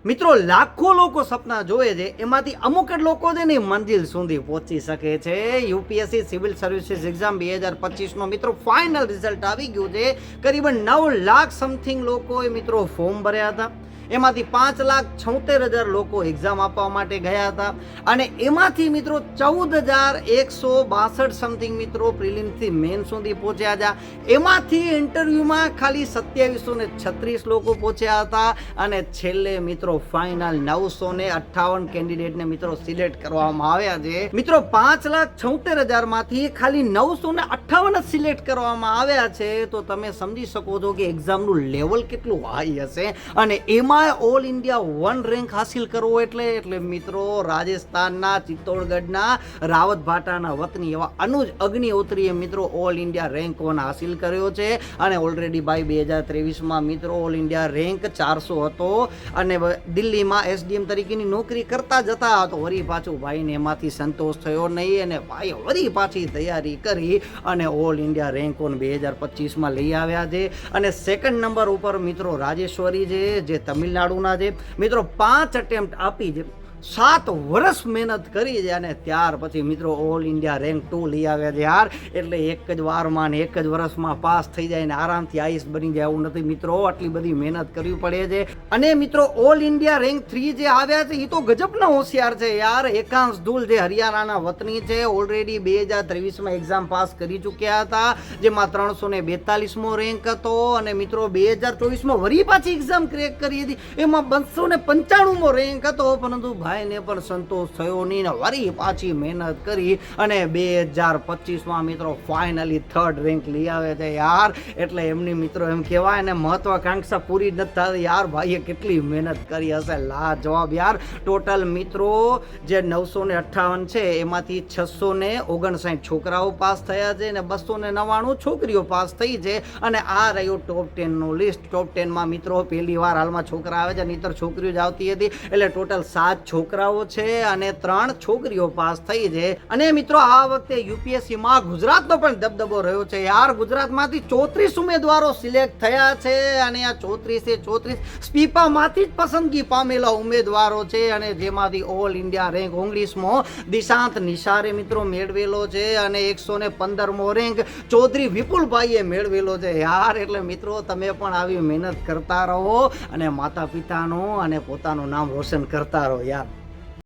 મિત્રો લાખો લોકો સપના જોવે છે, એમાંથી અમુક જ લોકો છે ને મંજિલ સુધી પહોંચી શકે છે. યુપીએસસી સિવિલ સર્વિસીસ એક્ઝામ 2025 મિત્રો ફાઇનલ રિઝલ્ટ આવી ગયું છે. કરીબન 9 લાખ સમથિંગ લોકોએ મિત્રો ફોર્મ ભર્યા હતા. એમાંથી 5,76,000 લોકો એક્ઝામ આપવા માટે ગયા હતા અને એમાંથી મિત્રો 14,162 સમથિંગ મિત્રો પ્રિલિમ્સથી મેન સુધી પહોંચ્યા હતા. એમાંથી ઇન્ટરવ્યુમાં ખાલી 2736 લોકો પહોંચ્યા હતા અને છેલ્લે મિત્રો ફાઇનલ 958 કેન્ડિડેટને મિત્રો સિલેક્ટ કરવામાં આવ્યા છે. મિત્રો 5,76,000 માંથી ખાલી 958 જ સિલેક્ટ કરવામાં આવ્યા છે, તો તમે સમજી શકો છો કે એક્ઝામનું લેવલ કેટલું હાઈ હશે. અને એમાં ઓલ ઇન્ડિયા 1 રેન્ક હાસિલ કરવો એટલે મિત્રો રાજસ્થાનના ચિત્તોડગઢના રાવત ભાટાના વતની એવા અનુજ અગ્નિહોત્રીએ મિત્રો ઓલ ઇન્ડિયા રેન્ક 1 હાસિલ કર્યો છે. અને ઓલરેડી બાય 2023માં મિત્રો ઓલ ઇન્ડિયા રેન્ક 400 હતો અને દિલ્હીમાં એસડીએમ તરીકેની નોકરી કરતા જતા હતો. વળી પાછું ભાઈને એમાંથી સંતોષ થયો નહીં અને ભાઈ વળી પાછી તૈયારી કરી અને ઓલ ઇન્ડિયા રેન્ક 1 2025માં લઈ આવ્યા છે. અને સેકન્ડ નંબર ઉપર મિત્રો રાજેશ્વરી છે, જે તમિલનાડુના છે. મિત્રો 5 અટેમ્પ્ટ આપી છે, 7 વર્ષ મહેનત કરી છે અને ત્યાર પછી મિત્રો ઓલ ઇન્ડિયા રેન્ક 2 લઈ આવ્યા છે યાર. એટલે એક જ વારમાં ને એક જ વર્ષમાં પાસ થઈ જાય ને આરામથી આઈસ બની જાય એવું નથી મિત્રો, આટલી બધી મહેનત કરવી પડે છે. અને મિત્રો ઓલ ઇન્ડિયા રેન્ક 3 જે આવ્યા છે એ તો ગજબના હોશિયાર છે યાર. એકાંશ ધૂલ જે હરિયાણાના વતની છે, ઓલરેડી 2023માં એક્ઝામ પાસ કરી ચૂક્યા હતા, જેમાં 342મો રેન્ક હતો. અને મિત્રો 2024માં વળી પાછી એક્ઝામ ક્રેક કરી હતી, એમાં 295મો રેન્ક હતો. પરંતુ ભાઈને પણ સંતોષ થયો નહીં ને વળી પાછી મહેનત કરી અને 2025માં મિત્રો ફાઇનલી 3rd રેન્ક લઈ આવે છે યાર. એટલે એમની મિત્રો એમ કહેવાય ને મહત્વાકાંક્ષા પૂરી નથી થતી યાર. ભાઈએ કેટલી મહેનત કરી હશે, લાજવાબ યાર. ટોટલ મિત્રો જે 958 છે એમાંથી 659 છોકરાઓ પાસ થયા છે અને 299 છોકરીઓ પાસ થઈ છે. અને આ રહ્યું ટોપ 10 નું લિસ્ટ. ટોપ 10માં મિત્રો પહેલી વાર હાલમાં છોકરા આવે છે, નહીતર છોકરીઓ જ આવતી હતી. એટલે ટોટલ 7 છોકરાઓ છે અને 3 છોકરીઓ પાસ થઈ છે. અને મિત્રો આ વખતે યુપીએસસીમાં ગુજરાતનો પણ દબદબો રહ્યો છે યાર. ગુજરાતમાંથી 34 ઉમેદવારો સિલેક્ટ થયા છે અને આ 34 સ્પીપામાંથી જ પસંદગી પામેલા ઉમેદવારો છે. અને જેમાંથી ઓલ ઇન્ડિયા રેન્ક 19મો દિશાંત નિશારે મિત્રો મેળવેલો છે અને 115મો રેન્ક ચૌધરી વિપુલભાઈએ મેળવેલો છે યાર. એટલે મિત્રો તમે પણ આવી મહેનત કરતા રહો અને માતા પિતાનું અને પોતાનું નામ રોશન કરતા રહો યાર.